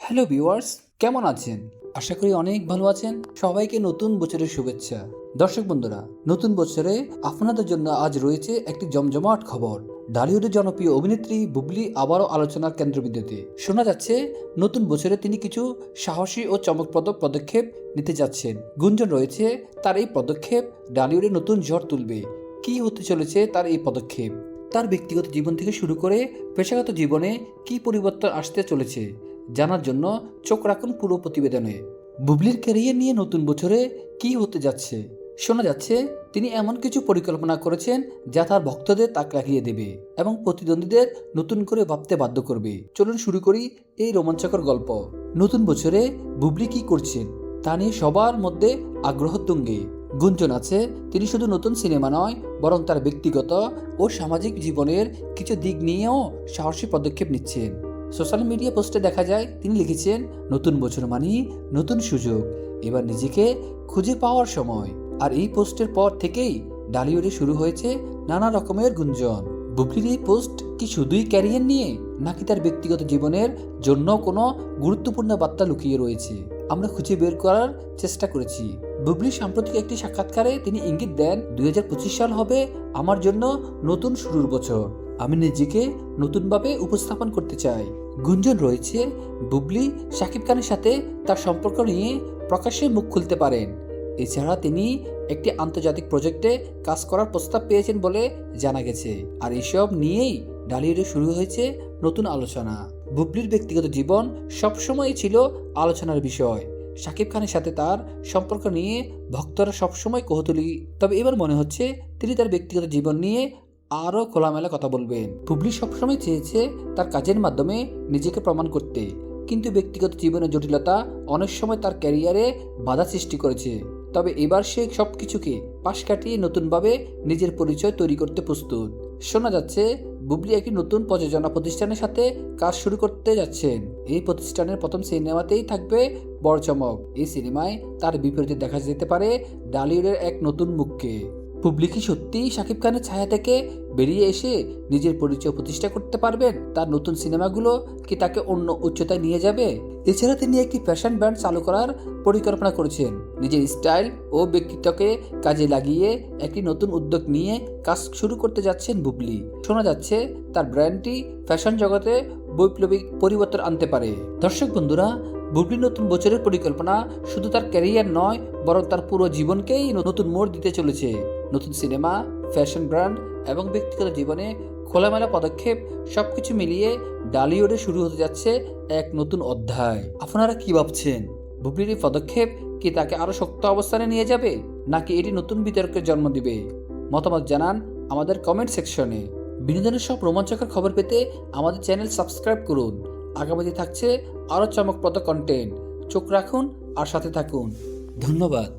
Hello viewers, কেমন আছেন? আশা করি অনেক ভালো আছেন। সবাইকে নতুন বছরের শুভেচ্ছা। দর্শক বন্ধুরা, নতুন বছরে আপনাদের জন্য আজ রয়েছে একটি জমজমাট খবর। ঢালিউডের জনপ্রিয় অভিনেত্রী বুবলি আবারও আলোচনার কেন্দ্রবিন্দুতে। শোনা যাচ্ছে নতুন বছরে তিনি কিছু সাহসী ও চমকপ্রদ পদক্ষেপ নিতে যাচ্ছেন। গুঞ্জন রয়েছে তার এই পদক্ষেপ ঢালিউডে নতুন ঝড় তুলবে। কি হতে চলেছে তার এই পদক্ষেপ? তার ব্যক্তিগত জীবন থেকে শুরু করে পেশাগত জীবনে কি পরিবর্তন আসতে চলেছে জানার জন্য চোখ রাখুন পুরো প্রতিবেদনে। বুবলির ক্যারিয়ার নিয়ে নতুন বছরে কি হতে যাচ্ছে? শোনা যাচ্ছে তিনি এমন কিছু পরিকল্পনা করেছেন যা তার ভক্তদের তাক লাগিয়ে দেবে এবং প্রতিদ্বন্দ্বীদের নতুন করে ভাবতে বাধ্য করবে। চলুন শুরু করি এই রোমাঞ্চকর গল্প। নতুন বছরে বুবলি কি করছেন তা নিয়ে সবার মধ্যে আগ্রহ তুঙ্গে। গুঞ্জন আছে তিনি শুধু নতুন সিনেমা নয়, বরং তার ব্যক্তিগত ও সামাজিক জীবনের কিছু দিক নিয়েও সাহসী পদক্ষেপ নিচ্ছেন। সোশ্যাল মিডিয়া পোস্টে দেখা যায় তিনি লিখেছেন, নতুন বছর মানেই নতুন সুযোগ, এবার নিজেকে খুঁজে পাওয়ার সময়। আর এই পোস্টের পর থেকেই ঢালিউডে শুরু হয়েছে নানা রকমের গুঞ্জন। বুবলির এই পোস্ট কি শুধুই ক্যারিয়ার নিয়ে, নাকি তার ব্যক্তিগত জীবনের জন্য কোনো গুরুত্বপূর্ণ বার্তা লুকিয়ে রয়েছে? আমরা খুঁজে বের করার চেষ্টা করেছি। বুবলি সাম্প্রতিক একটি সাক্ষাৎকারে তিনি ইঙ্গিত দেন, 2025 সাল হবে আমার জন্য নতুন শুরুর বছর। আমি নিজেকে নতুনভাবে উপস্থাপন করতে চাই। গুঞ্জন রয়েছে বুবলি শাকিব খানের সাথে তার সম্পর্ক নিয়ে প্রকাশ্যে মুখ খুলতে পারেন। এছাড়া তিনি একটি আন্তর্জাতিক প্রজেক্টে কাজ করার প্রস্তাব পেয়েছেন বলে জানা গেছে। আর এসব নিয়েই ঢালিউডে শুরু হয়েছে নতুন আলোচনা। বুবলির ব্যক্তিগত জীবন সবসময় ছিল আলোচনার বিষয়। শাকিব খানের সাথে তার সম্পর্ক নিয়ে ভক্তরা সবসময় কৌতূহলী, তবে এবার মনে হচ্ছে তিনি তার ব্যক্তিগত জীবন নিয়ে আরও খোলামেলা কথা বলবেন। বুবলি সবসময় চেয়েছে তার কাজের মাধ্যমে নিজেকে প্রমাণ করতে, কিন্তু ব্যক্তিগত জীবনের জটিলতা অনেক সময় তার ক্যারিয়ারে বাধা সৃষ্টি করেছে। তবে এবার সে সবকিছুকে পাশ কাটিয়ে নতুনভাবে নিজের পরিচয় তৈরি করতে প্রস্তুত। শোনা যাচ্ছে বুবলি একটি নতুন প্রযোজনা প্রতিষ্ঠানের সাথে কাজ শুরু করতে যাচ্ছেন। এই প্রতিষ্ঠানের প্রথম সিনেমাতেই থাকবে বড় চমক। এই সিনেমায় তার বিপরীতে দেখা যেতে পারে ঢালিউডের এক নতুন মুখকে। বুবলি কি সত্যিই শাকিব খানের ছায়া থেকে বেরিয়ে এসে নিজের পরিচয় প্রতিষ্ঠা করতে পারবেন? তার নতুন সিনেমাগুলো কি তাকে অন্য উচ্চতায় নিয়ে যাবে? এছাড়া তিনি একটি ফ্যাশন ব্র্যান্ড চালু করার পরিকল্পনা করেছেন। নিজের স্টাইল ও ব্যক্তিত্বকে কাজে লাগিয়ে একটি নতুন উদ্যোগ নিয়ে কাজ শুরু করতে যাচ্ছেন বুবলি। শোনা যাচ্ছে তার ব্র্যান্ডটি ফ্যাশন জগতে বৈপ্লবিক পরিবর্তন আনতে পারে। দর্শক বন্ধুরা, বুবলি নতুন বছরের পরিকল্পনা শুধু তার ক্যারিয়ার নয়, বরং তার পুরো জীবনকেই নতুন মোড় দিতে চলেছে। নতুন সিনেমা, ফ্যাশন ব্র্যান্ড এবং ব্যক্তিগত জীবনে খোলামেলা পদক্ষেপ সবকিছু মিলিয়ে ঢালিউডে শুরু হতে যাচ্ছে এক নতুন অধ্যায়। আপনারা কি ভাবছেন? বুবলির এই পদক্ষেপ কি তাকে আরো শক্ত অবস্থানে নিয়ে যাবে, নাকি এটি নতুন বিতর্কের জন্ম দিবে? মতামত জানান আমাদের কমেন্ট সেকশনে। বিনোদনের সব রোমাঞ্চকর খবর পেতে আমাদের চ্যানেল সাবস্ক্রাইব করুন। আগামীতে থাকছে আরও চমকপ্রদ কন্টেন্ট। চোখ রাখুন আর সাথে থাকুন। ধন্যবাদ।